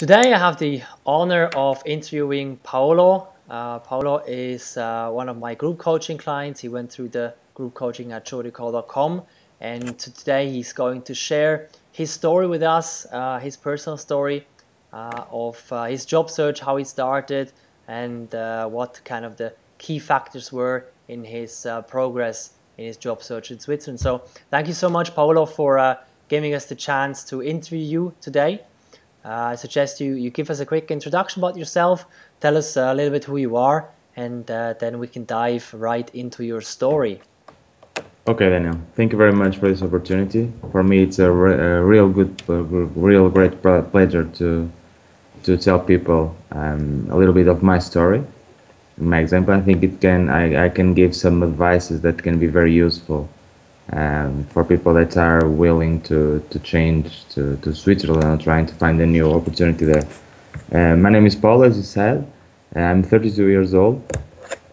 Today I have the honor of interviewing Paulo. Paulo is one of my group coaching clients. He went through the group coaching at zurich.com, and today he's going to share his story with us, his personal story of his job search, how he started, and what kind of the key factors were in his progress in his job search in Switzerland. So thank you so much, Paulo, for giving us the chance to interview you today. I suggest you give us a quick introduction about yourself, tell us a little bit who you are, and then we can dive right into your story. Okay, Daniel. Thank you very much for this opportunity. For me, it's a real great pleasure to tell people a little bit of my story, my example. I think I can give some advices that can be very useful for people that are willing to change to Switzerland and trying to find a new opportunity there. My name is Paulo, as you said. I'm 32 years old,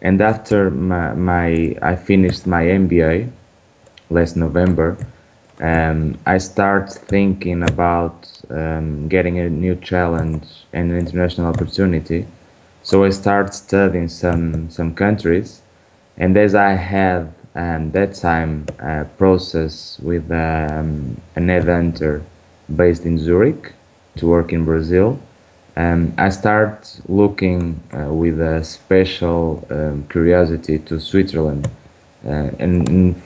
and after I finished my MBA last November, I start thinking about getting a new challenge and an international opportunity. So I start studying some countries, and as I had that time a process with an headhunter based in Zurich to work in Brazil, I start looking with a special curiosity to Switzerland, and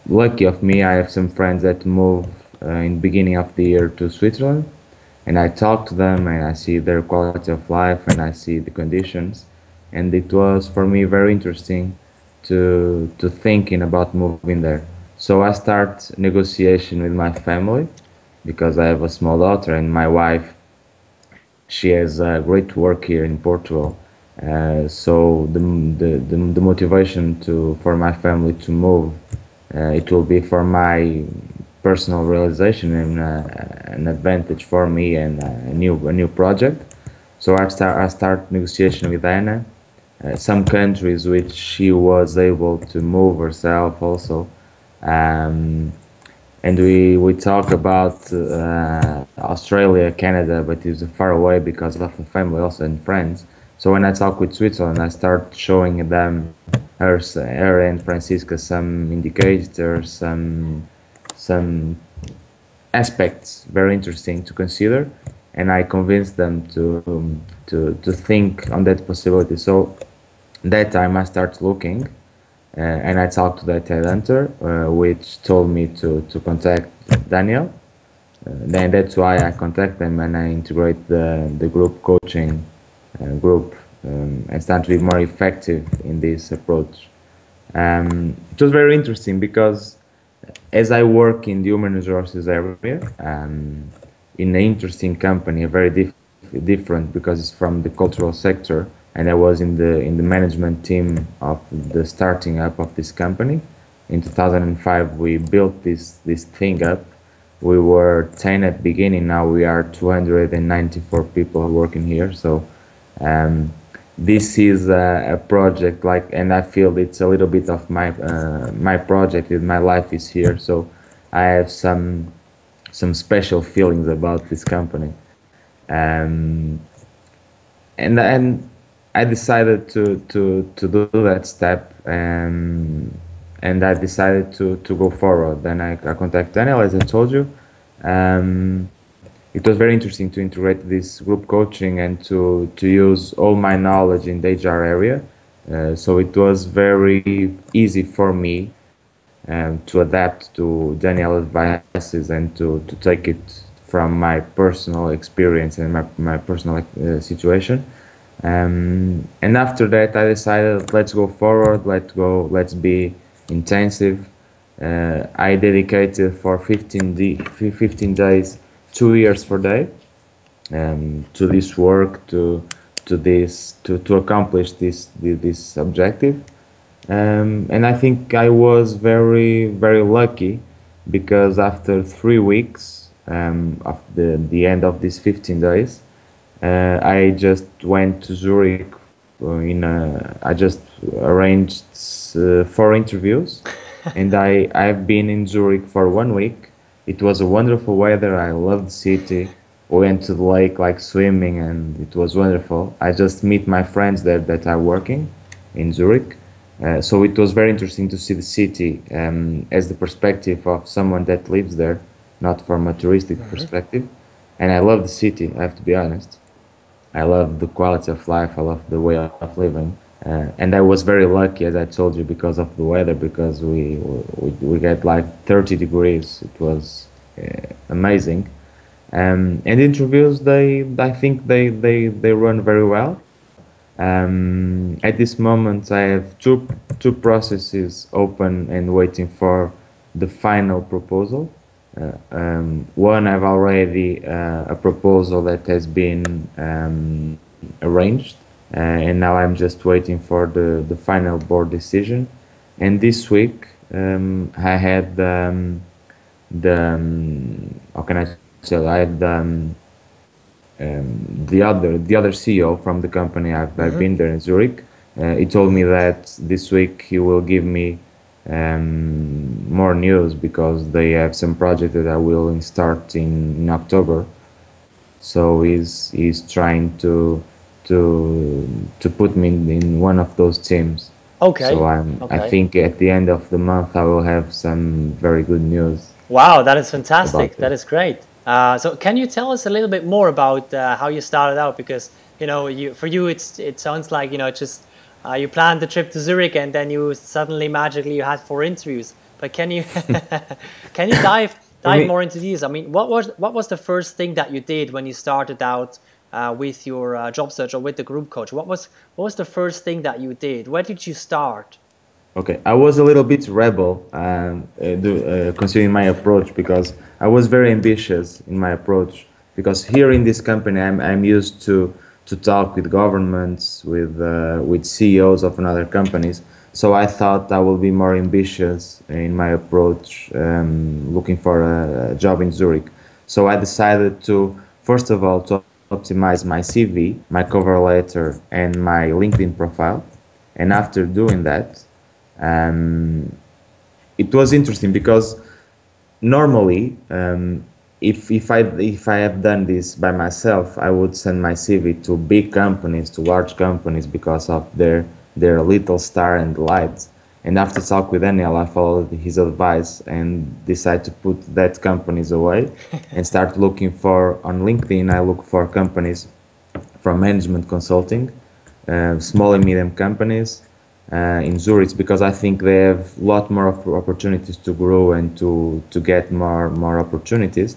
lucky of me, I have some friends that move in the beginning of the year to Switzerland, and I talk to them and I see their quality of life and I see the conditions, and it was for me very interesting to thinking about moving there. So I start negotiation with my family because I have a small daughter, and my wife, she has great work here in Portugal. So the motivation for my family to move, it will be for my personal realization and an advantage for me and a new project. So I start negotiation with Anna. Some countries which she was able to move herself also. Um, and we talk about Australia, Canada, but it's far away because of the family also and friends. So when I talk with Switzerland, I start showing them her and Francisca some indicators, some aspects very interesting to consider, and I convince them to think on that possibility. So that time I start looking, and I talked to that headhunter, which told me to contact Daniel. Then that's why I contact them and I integrate the group coaching group, and start to be more effective in this approach. It was very interesting because as I work in the human resources area, in an interesting company, a very different because it's from the cultural sector, and I was in the management team of the starting up of this company. In 2005, we built this thing up. We were 10 at the beginning. Now we are 294 people working here. So this is a project like, and I feel it's a little bit of my project. My life is here, so I have some special feelings about this company. Um, and I decided to do that step, and I decided to go forward. Then I contacted Daniel, as I told you. Um, it was very interesting to integrate this group coaching and to use all my knowledge in the HR area. So it was very easy for me to adapt to Daniel's advices and to take it from my personal experience and my personal situation. And after that, I decided, let's go forward, let's be intensive. I dedicated for 15 days, 2 years per day, to this work, to accomplish this objective. And I think I was very lucky because after 3 weeks of the end of these 15 days, I just went to Zurich. I just arranged 4 interviews, and I've been in Zurich for 1 week. It was a wonderful weather. I love the city. We went to the lake like swimming, and it was wonderful. I just meet my friends there that are working in Zurich. So it was very interesting to see the city as the perspective of someone that lives there, not from a touristic perspective. And I love the city, I have to be honest. I love the quality of life. I love the way of living. And I was very lucky, as I told you, because of the weather, because we get like 30 degrees. It was amazing. And interviews, I think they run very well. At this moment, I have two processes open and waiting for the final proposal. One, I've already a proposal that has been arranged, and now I'm just waiting for the final board decision. And this week, I had how can I say? I had the other CEO from the company. I've been there in Zurich. He told me that this week he will give me more news because they have some project that I will start in October. So he's trying to put me in one of those teams. So Okay, I okay. think at the end of the month I will have some very good news Wow, that is fantastic. about That it. is great. So can you tell us a little bit more about how you started out? Because for you, it sounds like just you planned the trip to Zurich and then you suddenly magically you had four interviews. But can you can you For dive me, more into these? I mean, what was the first thing that you did when you started out with your job search or with the group coach? What was the first thing that you did? Where did you start? okay, I was a little bit rebel, considering my approach, because I was very ambitious in my approach. Because here in this company, I'm used to talk with governments, with CEOs of another companies. So I thought I will be more ambitious in my approach, looking for a job in Zurich. So I decided to, first of all, to optimize my CV, my cover letter, and my LinkedIn profile. And after doing that, um, it was interesting because normally, if I have done this by myself, I would send my CV to big companies, to large companies, because of their little star and lights. And after talk with Daniel, I followed his advice and decided to put that companies away and start looking for on LinkedIn. I look for companies from management consulting, small and medium companies in Zurich, because I think they have a lot more opportunities to grow and to get more opportunities.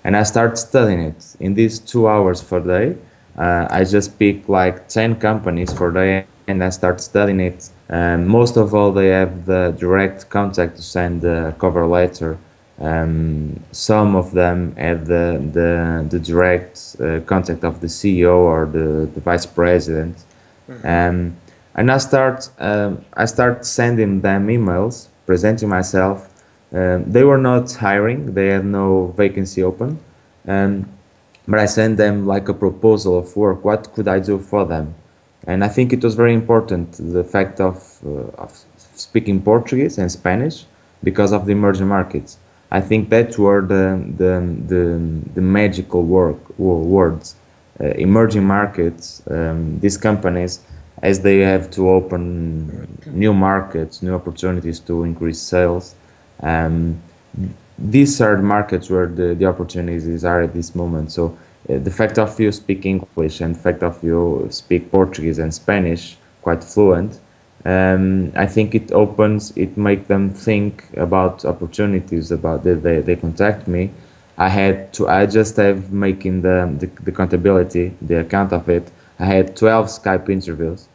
And I start studying it in these 2 hours per day. I just pick like 10 companies for day and I start studying it. Most of all, they have the direct contact to send the cover letter. Some of them have the direct contact of the CEO or the vice president. Um, and I start sending them emails presenting myself. They were not hiring; they had no vacancy open, um, but I sent them like a proposal of work. What could I do for them? And I think it was very important the fact of speaking Portuguese and Spanish because of the emerging markets. I think that were the magical words. Emerging markets, these companies, as they have to open new markets, new opportunities to increase sales. Um, these are the markets where the opportunities are at this moment. So the fact of you speak English and the fact of you speak Portuguese and Spanish quite fluent, I think it make them think about opportunities about they contact me. I just have making the accountability, the account of it. I had 12 Skype interviews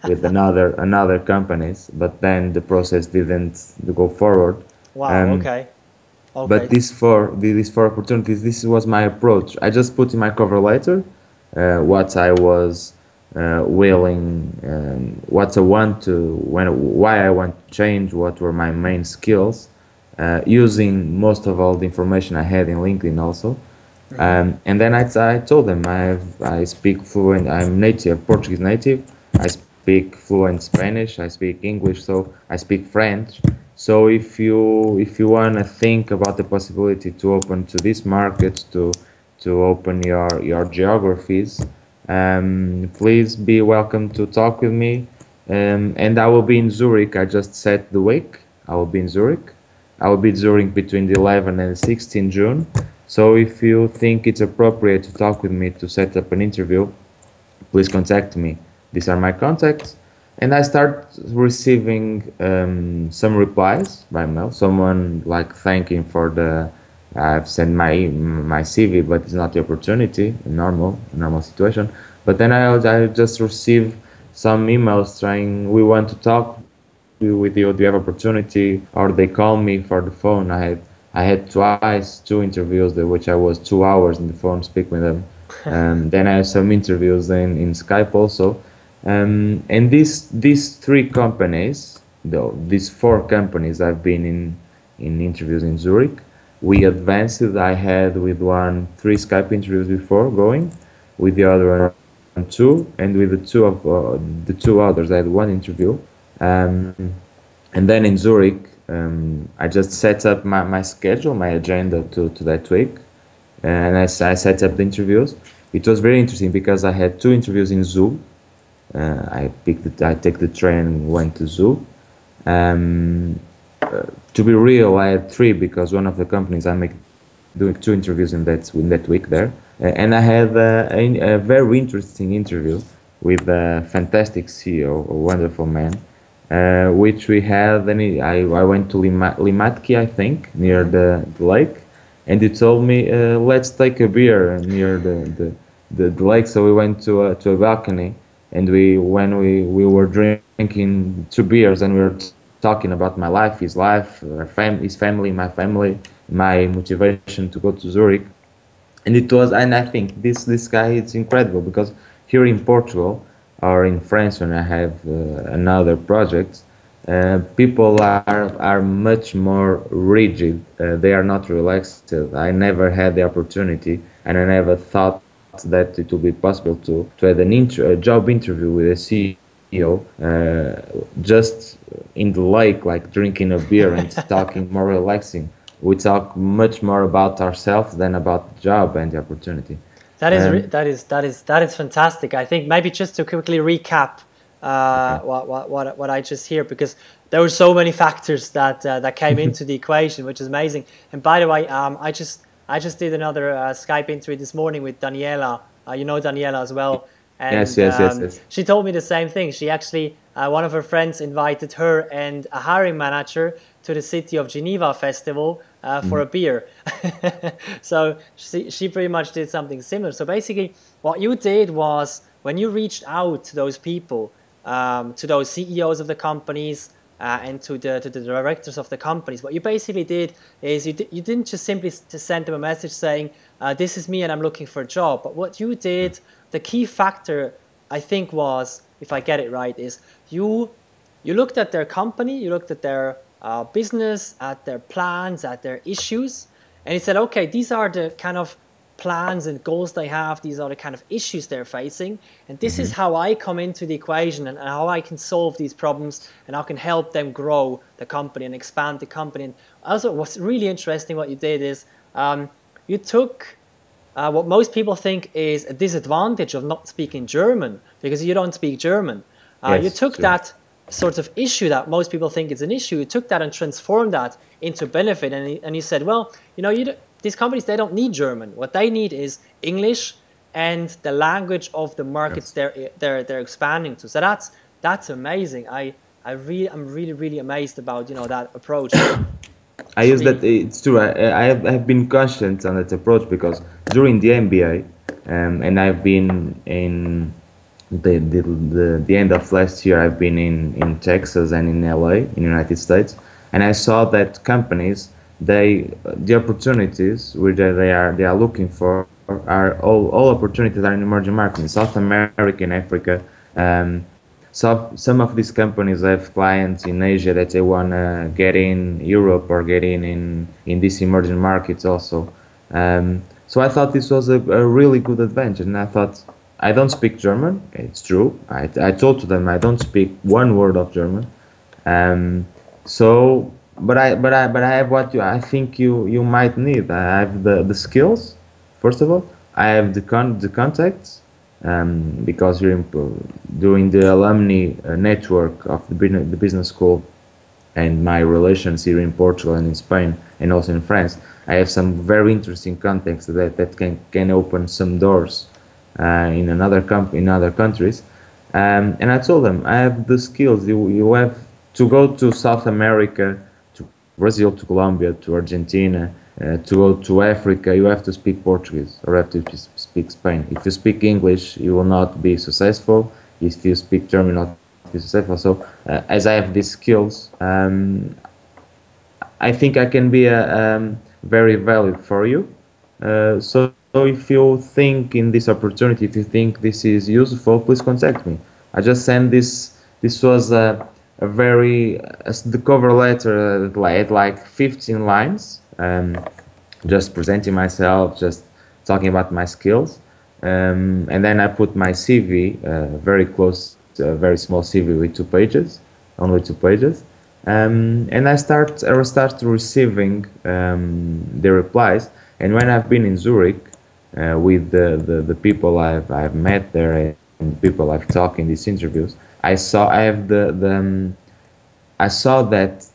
with another companies, but then the process didn't go forward. Wow. Um, Okay. but Okay. these four opportunities, this was my approach. I just put in my cover letter what I was willing, what I want to, why I want to change, what were my main skills, using most of all the information I had in LinkedIn also. And then I told them I speak fluent. I'm native Portuguese native. I speak fluent Spanish. I speak English. So I speak French. So if you want to think about the possibility to open to these markets, to open your geographies. Please be welcome to talk with me. And I will be in Zurich. I just set the week. I will be in Zurich. I will be in Zurich between the 11th and 16th June. So if you think it's appropriate to talk with me to set up an interview, please contact me. These are my contacts. And I start receiving some replies by mail. Someone like thanking for the I've sent my CV, but it's not the opportunity, normal situation. But then I just receive some emails saying we want to talk with you. Do you have opportunity? Or they call me for the phone. I had twice two interviews, which I was 2 hours in the phone speaking with them. Then I have some interviews in Skype also. And these three companies, though these four companies, I've been in interviews in Zurich. We advanced. I had with one three Skype interviews before going, with the other one two, and with the two others I had one interview. Um, and then in Zurich, I just set up my schedule, my agenda to that week, and I set up the interviews. It was very interesting because I had two interviews in Zug. I take the train, went to Zug. Um, to be real, I had three because one of the companies I make doing two interviews in that week there, and I had a very interesting interview with a fantastic CEO, a wonderful man, which we had. I went to Limatki, I think, near the lake, and he told me, let's take a beer near the lake. So we went to a balcony, and when we were drinking two beers, and we were talking about my life, his life, his family, my family, my motivation to go to Zurich. And I think this guy is incredible because here in Portugal or in France, when I have another project, people are much more rigid. They are not relaxed. I never had the opportunity, and I never thought that it would be possible to have a job interview with a CEO, just in the lake, like drinking a beer and talking more relaxing. We talk much more about ourselves than about the job and the opportunity. Um, That is fantastic. I think maybe just to quickly recap okay. what I just hear, because there were so many factors that came into the equation, which is amazing. And by the way, I just did another Skype interview this morning with Daniela. You know Daniela as well, Yes, and yes, yes, yes. she told me the same thing. She actually one of her friends invited her and a hiring manager to the City of Geneva festival for a beer. So she pretty much did something similar. So basically, what you did was when you reached out to those people, to those CEOs of the companies, and to the directors of the companies, what you basically did is you didn't just simply to send them a message saying, this is me and I'm looking for a job. But what you did, the key factor, I think, was, if I get it right, is you looked at their company, you looked at their business, at their plans, at their issues, and you said, okay, these are the kind of plans and goals they have. These are the kind of issues they're facing. And this is how I come into the equation, and how I can solve these problems, and how I can help them grow the company and expand the company. And also, what's really interesting what you did is you took what most people think is a disadvantage of not speaking German, because you don't speak German. You Yes, took sure. that sort of issue that most people think is an issue, you took that and transformed that into benefit. And you said, well, these companies, they don't need German. What they need is English and the language of the markets Yes. they're expanding to. So that's amazing. I'm really amazed about that approach. I It's use that. really It's true. I have been conscious on that approach because during the MBA, and I've been in the end of last year. I've been in Texas and in LA, in the United States, and I saw that companies, the opportunities which they are looking for are all opportunities are in emerging markets, in South America, in Africa. So some of these companies have clients in Asia that they want to get in Europe or get in these emerging markets also. So I thought this was a really good advantage, and I thought I don't speak German. It's true. I told to them I don't speak one word of German. Um, so, but I have what I think you might need. I have the skills First of all, I have the contacts because during the alumni network of the business school and my relations here in Portugal and in Spain and also in France, I have some very interesting contacts that can open some doors in other countries. And I told them I have the skills. You have to go to South America, to Brazil, to Colombia, to Argentina, to go to Africa. You have to speak Portuguese or have to speak Spain. If you speak English, you will not be successful. If you speak German, not be successful. So as I have these skills, I think I can be very valid for you. So if you think in this opportunity, if you think this is useful, please contact me. I just sent this. This was a very the cover letter had like 15 lines, just presenting myself, just talking about my skills, and then I put my CV, very close, very small CV with 2 pages, only 2 pages. And I start receiving the replies. And when I've been in Zurich with the people I've met there and people I've talked in these interviews, I saw that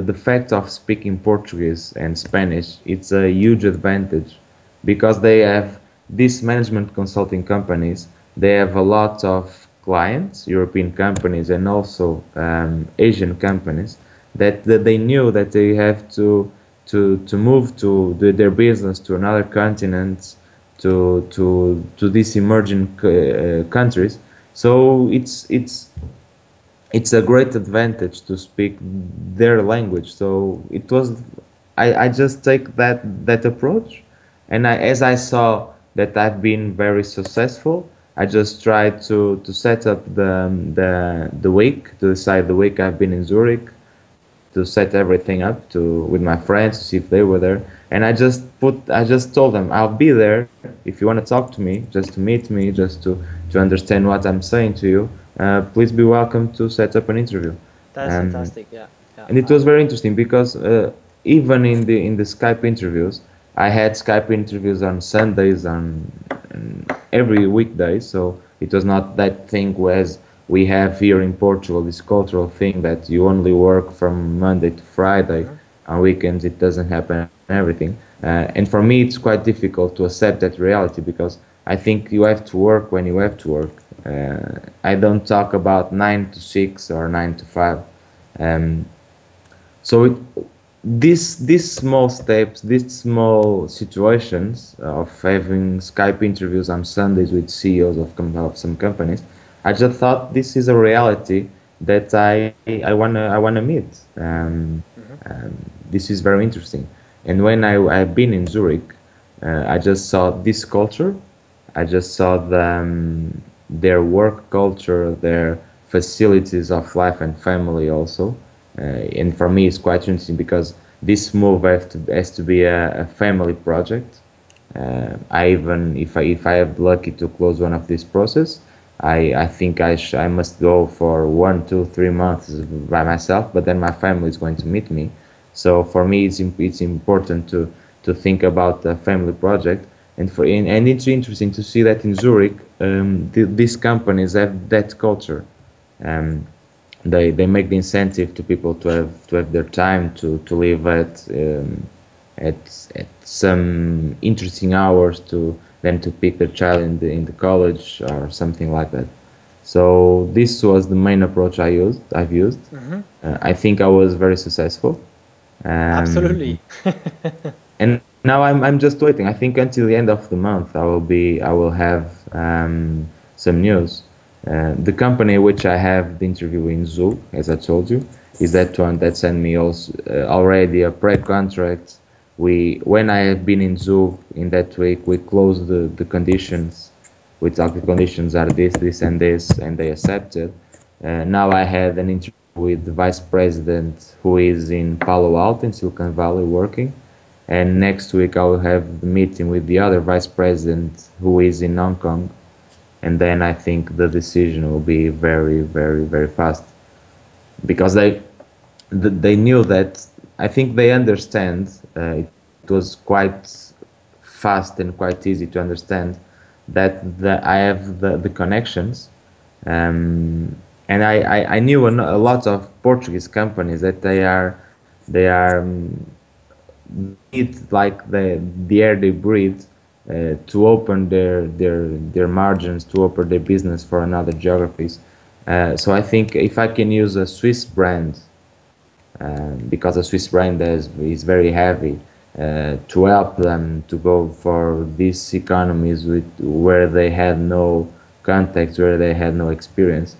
the fact of speaking Portuguese and Spanish, it's a huge advantage because they have these management consulting companies. They have a lot of clients, European companies, and also Asian companies that they knew that they have to move their business to another continent, to these emerging countries. So it's a great advantage to speak their language. So it was, I just take that approach, and as I saw that I've been very successful, I just tried to set up the week, to decide the week I've been in Zurich, to set everything up with my friends to see if they were there. And I just told them I'll be there if you want to talk to me, just to meet me, just to understand what I'm saying to you. Please be welcome to set up an interview. That's fantastic. Yeah, yeah. And it was very interesting because even in the Skype interviews, I had Skype interviews on Sundays, on every weekday. So it was not that thing whereas we have here in Portugal, this cultural thing that you only work from Monday to Friday. On weekends it doesn't happen and everything. And for me it's quite difficult to accept that reality because I think you have to work when you have to work. I don't talk about 9 to 6 or 9 to 5. So these small steps, these small situations of having Skype interviews on Sundays with CEOs of some companies, I just thought this is a reality that I wanna meet. This is very interesting. And when I've been in Zurich, I just saw this culture. I just saw their work culture, their facilities of life and family also. And for me, it's quite interesting because this move has to be a family project. If I have the lucky to close one of this process, I think I must go for 1, 2, 3 months by myself, but then my family is going to meet me. So for me, it's important to think about a family project, and it's interesting to see that in Zurich, these companies have that culture. They make the incentive to people to have their time to live at some interesting hours to pick their child in the college or something like that. So this was the main approach I've used. I think I was very successful. Absolutely. And now I'm just waiting. I think until the end of the month I will have some news. The company which I have the interview in Zug, as I told you, is that one that sent me also already a pre-contract. When I have been in Zug in that week, we closed the conditions. We talked the conditions are this, and this, and they accepted. Now I had an interview with the vice president who is in Palo Alto in Silicon Valley working. And next week I will have the meeting with the other vice president who is in Hong Kong. And then I think the decision will be very, very, very fast. Because they knew that, I think they understand, it was quite fast and quite easy to understand that I have the connections. And I knew a lot of Portuguese companies that they are need like the air they breathe to open their margins, to open their business for another geographies. So I think if I can use a Swiss brand, because a Swiss brand is very heavy, to help them to go for these economies where they had no context, where they had no experience.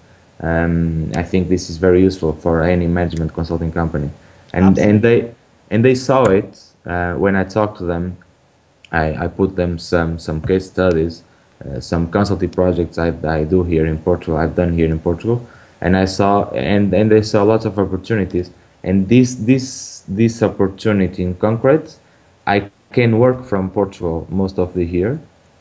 I think this is very useful for any management consulting company, and Absolutely. they saw it when I talked to them. I put them some case studies, some consulting projects I do here in Portugal. I've done here in Portugal, and I saw and they saw lots of opportunities. And this opportunity in concrete, I can work from Portugal most of the year,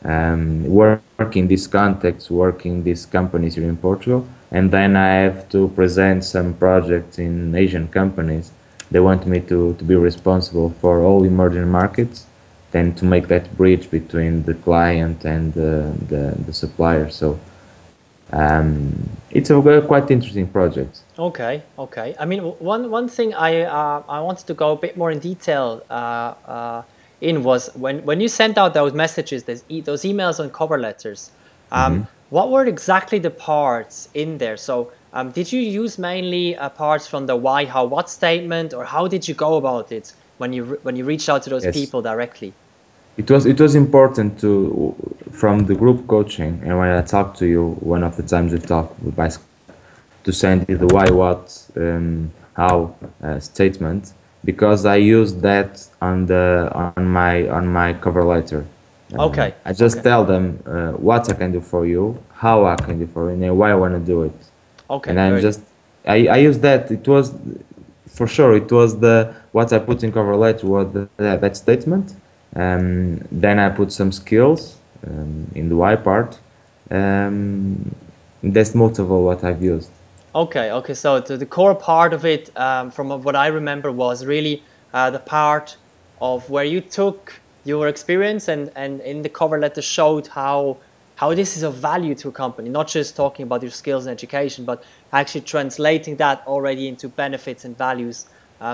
work in this context, work in these companies here in Portugal, and then I have to present some projects in Asian companies. They want me to be responsible for all emerging markets, then to make that bridge between the client and the supplier. So it's a quite interesting project. Okay, okay. I mean, one thing I wanted to go a bit more in detail in was when you sent out those messages, those emails and cover letters. What were exactly the parts in there? So did you use mainly parts from the why, how, what statement, or how did you go about it when you reached out to those Yes. people directly? It was important to from the group coaching, and when I talked to you one of the times we talked by to send you the why, what, how statement, because I used that on my cover letter. Okay, I just okay, tell them what I can do for you, how I can do for you, and why I want to do it. okay, And I'm very good. just I use that. It was for sure. It was the what I put in cover letter was that statement. Then I put some skills in the Y part. That's most of all what I've used. Okay, okay. So the core part of it, from what I remember, was really the part of where you took your experience and in the cover letter showed how this is of value to a company, not just talking about your skills and education, but actually translating that already into benefits and values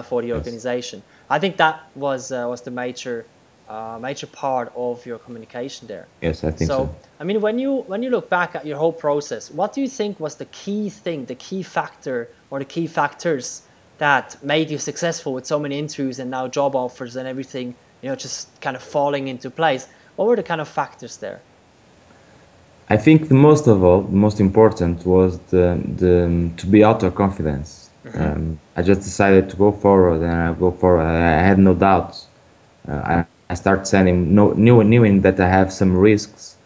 for the Yes. organization. I think that was the major part of your communication there. Yes, I think so. So, I mean, when you look back at your whole process, what do you think was the key thing, the key factor, or the key factors that made you successful with so many interviews and now job offers and everything, just kind of falling into place? What were the kind of factors there? I think the most of all, the most important was the to be auto confidence. I just decided to go forward, and I go forward. I had no doubts. I start sending no knowing that I have some risks.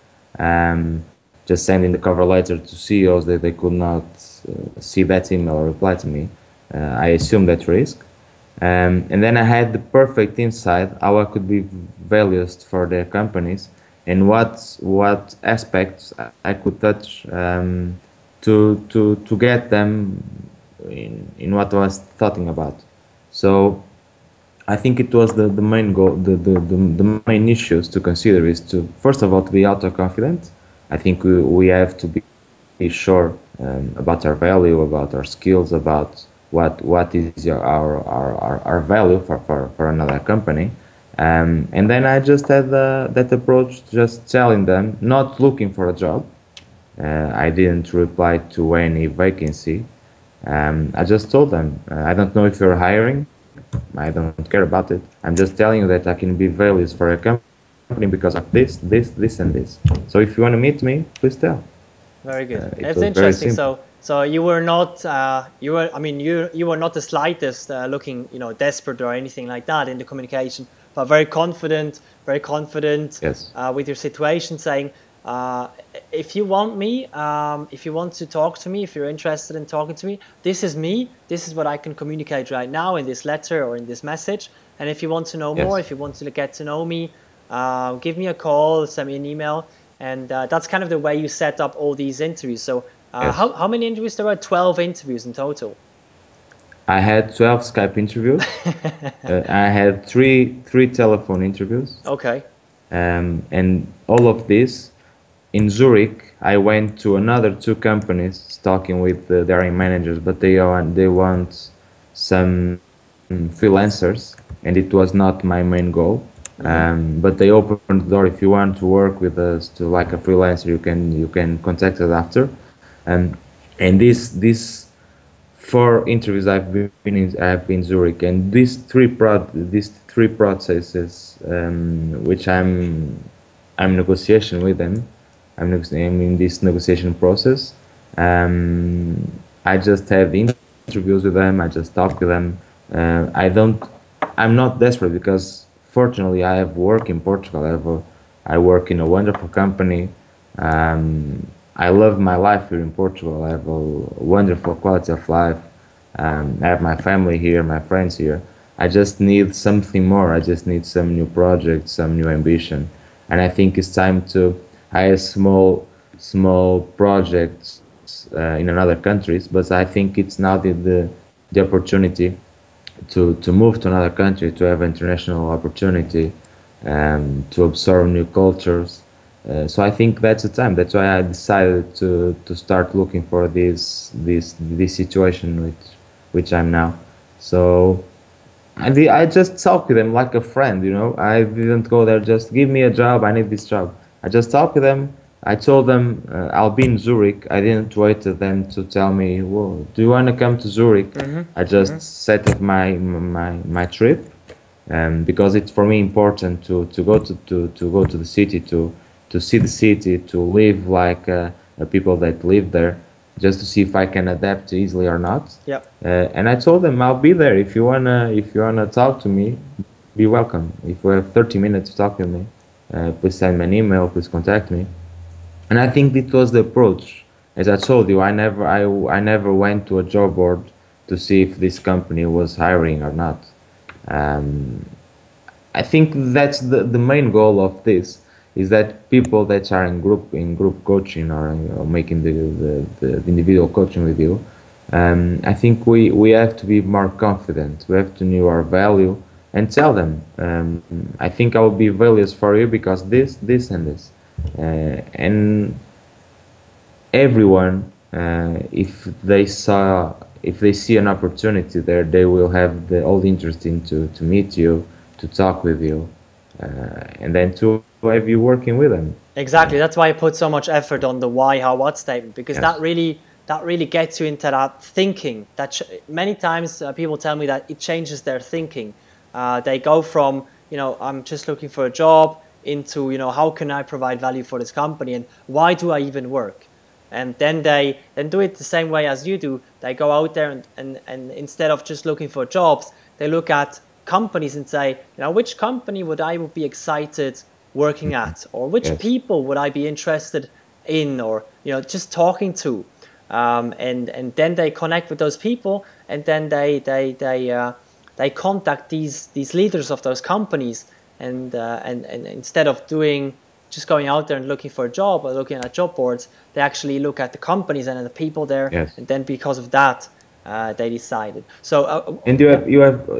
Just sending the cover letter to CEOs that they could not see that email or reply to me. I assumed that risk, and then I had the perfect insight how I could be valued for their companies and what aspects I could touch to get them in what I was talking about. So I think it was the main goal, the main issues to consider is to first of all to be auto confident. I think we have to be sure about our value, about our skills, about what is our value for another company. And then I just had that approach, just telling them, not looking for a job. I didn't reply to any vacancy. I just told them, I don't know if you're hiring. I don't care about it. I'm just telling you that I can be values for a company because of this, and this. So if you want to meet me, please tell. Very good. It That's was very interesting. simple. So you were not I mean you were not the slightest looking desperate or anything like that in the communication, but very confident Yes, with your situation, saying if you want me, if you want to talk to me, if you're interested in talking to me, this is me. This is what I can communicate right now in this letter or in this message. And if you want to know more, yes, if you want to get to know me, give me a call, send me an email. And that's kind of the way you set up all these interviews. So yes. how many interviews? There were 12 interviews in total. I had 12 Skype interviews. I had three telephone interviews. Okay. And all of this in Zurich, I went to another two companies talking with their managers, but they want some freelancers, and it was not my main goal. Hmm. But they opened the door. If you want to work with us to like a freelancer, you can contact us after. Um, and these four interviews I've been in Zurich, and these three processes, which I'm negotiation with them. I'm in this negotiation process. Um, I just have interviews with them. I just talk with them. I don't. I'm not desperate because fortunately I have work in Portugal. I work in a wonderful company. I love my life here in Portugal. I have a wonderful quality of life. I have my family here, my friends here. I just need something more. I just need some new project, some new ambition, and I think it's time to hire small projects in another countries. But I think it's now the opportunity to move to another country, to have international opportunity, to absorb new cultures. So I think that's the time. That's why I decided to start looking for this situation which I'm now. So I just talk with them like a friend, you know. I didn't go there just give me a job. I need this job. I just talk with them. I told them I'll be in Zurich. I didn't wait for them to tell me, "Whoa, do you want to come to Zurich?" Hmm. I Hmm. just set up my trip, because it's for me important to go to the city, to see the city, to live like the people that live there, just to see if I can adapt easily or not. Yep. And I told them I'll be there if you wanna talk to me, be welcome. If you have 30 minutes to talk to me, please send me an email, please contact me. And I think it was the approach. As I told you, I never went to a job board to see if this company was hiring or not. Um, I think that's the main goal of this is that people that are in group coaching or making the individual coaching with you, I think we have to be more confident. We have to know our value and tell them. I think I will be values for you because this, and this, and everyone, if they see an opportunity there, they will have all the interest in to meet you, to talk with you, and then to have you working with them. Exactly. That's why I put so much effort on the why, how, what statement, because Yes. that really gets you into that thinking. Many times people tell me that it changes their thinking. They go from, I'm just looking for a job into, how can I provide value for this company and why do I even work? And then they then do it the same way as you do. They go out there and instead of just looking for jobs, they look at companies and say, which company would be excited working at, or which Yes. people would I be interested in, or just talking to, and then they connect with those people, and then they contact these leaders of those companies, and instead of doing just going out there and looking for a job or looking at job boards, they actually look at the companies and the people there, Yes. and then because of that, they decided. So And yeah,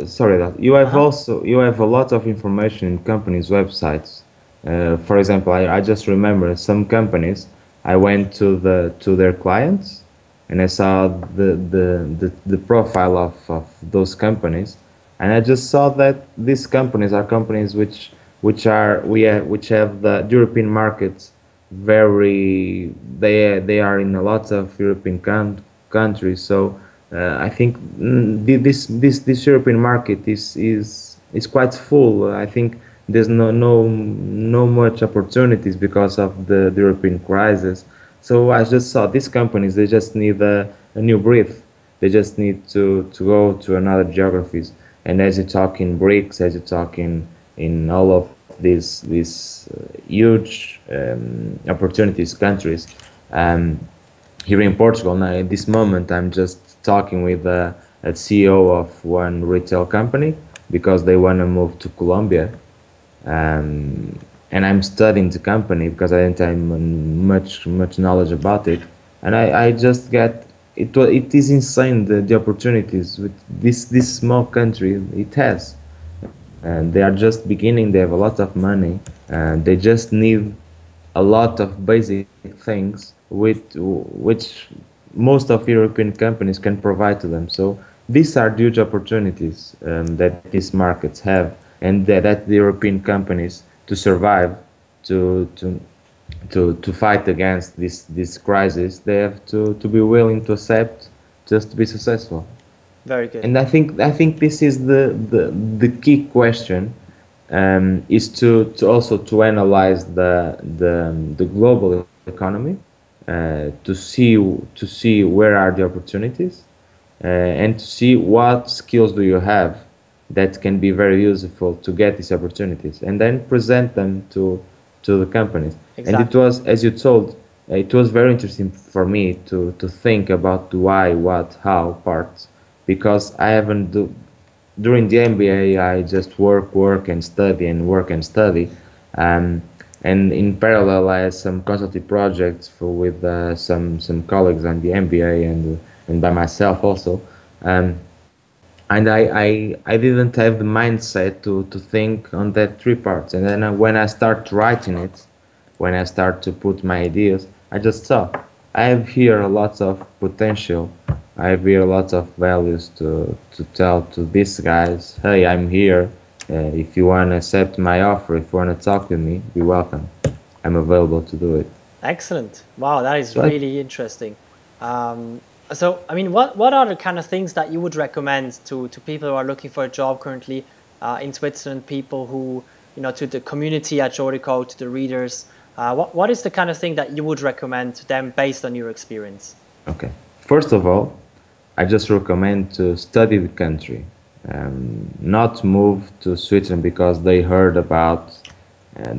sorry, that uh-huh. you have a lot of information in companies' websites. For example, I just remember some companies. I went to their clients, and I saw the profile of those companies, and I just saw that these companies are companies which have the European markets very. They are in a lot of European countries. So I think this European market is quite full. I think there's no much opportunities because of the European crisis. So I just saw these companies. They just need a new breath. They just need to go to another geographies. And as you talk in BRICS, as you talk in all of these huge opportunities countries. Um, Here in Portugal, now at this moment, I'm just talking with a CEO of one retail company because they want to move to Colombia, um, and I'm studying the company because I didn't have much knowledge about it, and I just get it. It is insane the opportunities with this small country it has. and they are just beginning. They have a lot of money, and they just need a lot of basic things which most of European companies can provide to them. So these are huge opportunities that these markets have, and that the European companies to survive, to to to fight against this crisis, they have to be willing to accept just to be successful. Very good. And I think this is the key question, is to also to analyze the global economy, to see where are the opportunities, and to see what skills do you have that can be very useful to get these opportunities, and then present them to the companies. And it Exactly. was, as you told, it was very interesting for me to think about the why, what, how parts, because I haven't during the MBA, I just work and study and work and study, um, and in parallel, I had some consulting projects with some colleagues on the MBA, and by myself also, um, and I didn't have the mindset to think on that three parts. And then when I start writing it, when I start to put my ideas, I just saw I have here a lot of potential. I have here a lot of values to tell to these guys. Hey, I'm here. If you want to accept my offer, if you want to talk with me, be welcome. I'm available to do it. Excellent. Wow, that is So I, really interesting. So, I mean, what are the kind of things that you would recommend to people who are looking for a job currently in Switzerland? People who, to the community at Jorico, to the readers. What is the kind of thing that you would recommend to them based on your experience? okay. First of all, I just recommend to study the country, not move to Switzerland because they heard about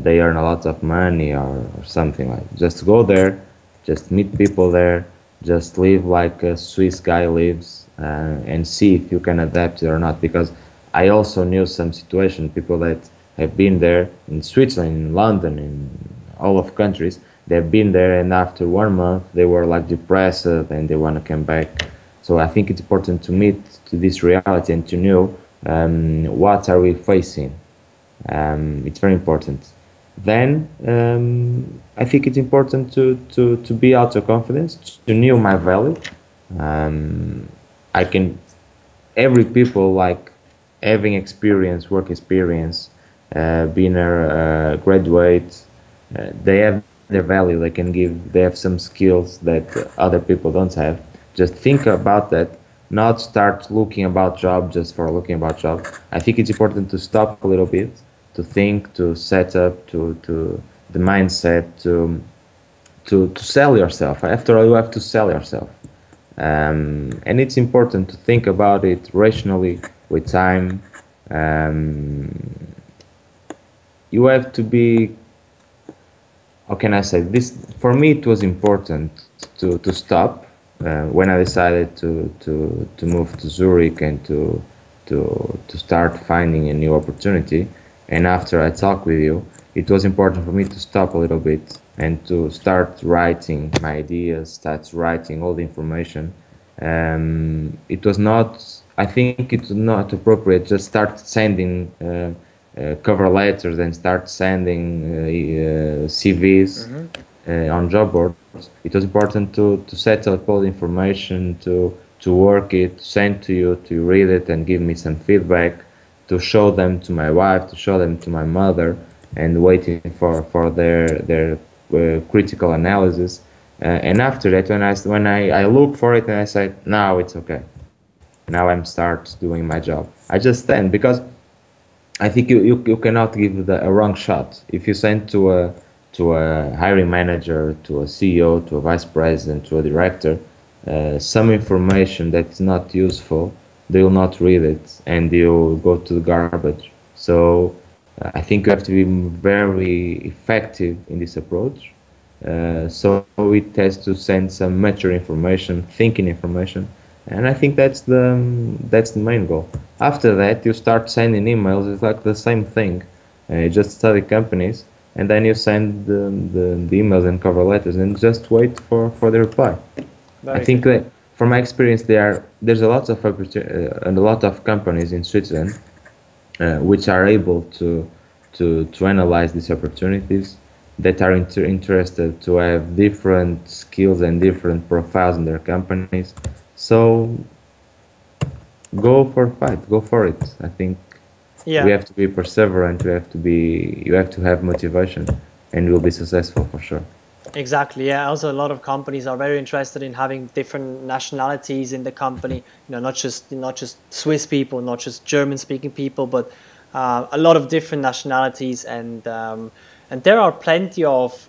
they earn a lot of money, or something like. Just go there, just meet people there, just live like a Swiss guy lives, and see if you can adapt it or not. Because I also knew some situation, people that have been there in Switzerland, in London, in all of countries. They've been there, and after 1 month, they were like depressed, and they want to come back. So I think it's important to meet to this reality and to know what are we facing. It's very important. Then I think it's important to be auto confidence, to know my value. I can every people like having experience, work experience, being a graduate. They have their value. They can give. They have some skills that other people don't have. Just think about that. Not start looking about job just for looking about job. I think it's important to stop a little bit, to think, to set up, to the mindset, to sell yourself. After all, you have to sell yourself, and it's important to think about it rationally with time. Um, you have to be, how can I say this? For me, it was important to stop when I decided to move to Zurich and to start finding a new opportunity. And after I talked with you, it was important for me to stop a little bit and to start writing my ideas, start writing all the information. It was not, I think it was not appropriate just start sending cover letters and start sending CVs Hmm. on job boards. It was important to set up all the information, to work it, send to you, to read it and give me some feedback, to show them to my wife, to show them to my mother, and waiting for their critical analysis. And after that, when I look for it and I say, now it's okay. Now I'm start doing my job. I just stand because I think you cannot give a wrong shot. If you send to a hiring manager, to a CEO, to a vice president, to a director, some information that is not useful, they will not read it and you'll go to the garbage. So I think you have to be very effective in this approach. So it has to send some mature information, thinking information, and I think that's the main goal. After that, you start sending emails. It's like the same thing. You just study companies, and then you send the emails and cover letters, and just wait for the reply. I Very think good. that from my experience, there's a lot of a lot of companies in Switzerland which are able to analyze these opportunities, that are interested to have different skills and different profiles in their companies. So go for fight, go for it. I think we Yeah. have to be perseverant. You have to have motivation, and you'll be successful for sure. Exactly. Yeah. Also, a lot of companies are very interested in having different nationalities in the company. Not just Swiss people, not just German-speaking people, but a lot of different nationalities. And there are plenty of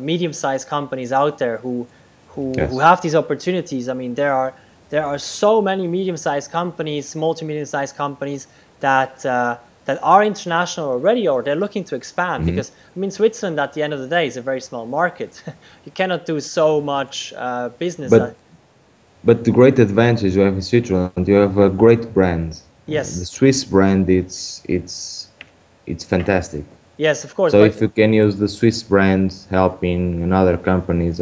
medium-sized companies out there who Yes. have these opportunities. I mean, there are so many medium-sized companies, small to medium-sized companies that are international already, or they're looking to expand. Hmm. Because I mean, Switzerland at the end of the day is a very small market. You cannot do so much business. But but the great advantage you have in Switzerland, you have a great brand. The Yes, Swiss brand, it's fantastic. yes, of course, So if but you can use the Swiss brand helping another companies,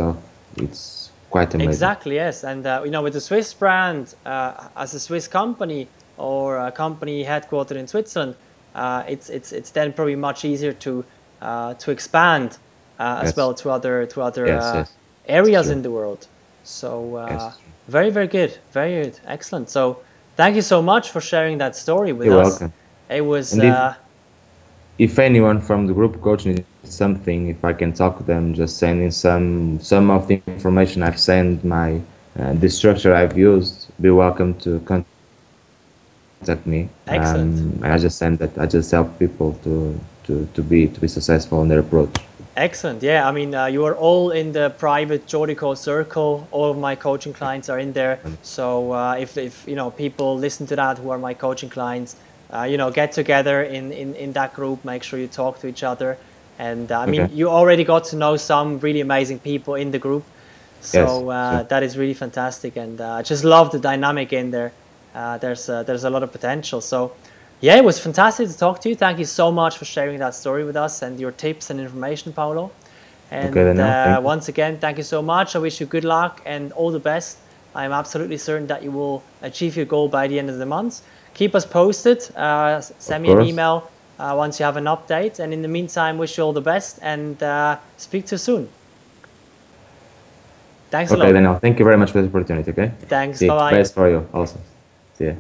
it's quite amazing. exactly, yes. And with the Swiss brand, as a Swiss company or a company headquartered in Switzerland, it's then probably much easier to expand as Yes, well to other yes, yes. It's areas true. in the world. So Yes, it's true. very, very good, excellent. So thank you so much for sharing that story with You're us. welcome. It was And if anyone from the group coach needs something, if I can talk to them, just sending some of the information I've sent, my the structure I've used, be welcome to contact me. excellent. And I just send that. I just help people to be successful in their approach. Excellent. Yeah, I mean, you are all in the private Jodico circle. All of my coaching clients are in there. So if people listen to that who are my coaching clients, get together in that group. Make sure you talk to each other. And I mean, Okay. you already got to know some really amazing people in the group. Yes. So Sure. that is really fantastic, and I just love the dynamic in there. There's a lot of potential. So yeah, it was fantastic to talk to you. Thank you so much for sharing that story with us and your tips and information, Paulo. Okay, And Daniel. Thank you. once again, thank you so much. I wish you good luck and all the best. I'm absolutely certain that you will achieve your goal by the end of the month. Keep us posted. Of Send me an course. email once you have an update. And in the meantime, wish you all the best and speak to you soon. Thanks a Okay, lot. Daniel. Thank you very much for the opportunity. Okay. Thanks. See. Bye bye. Best for you also. See ya.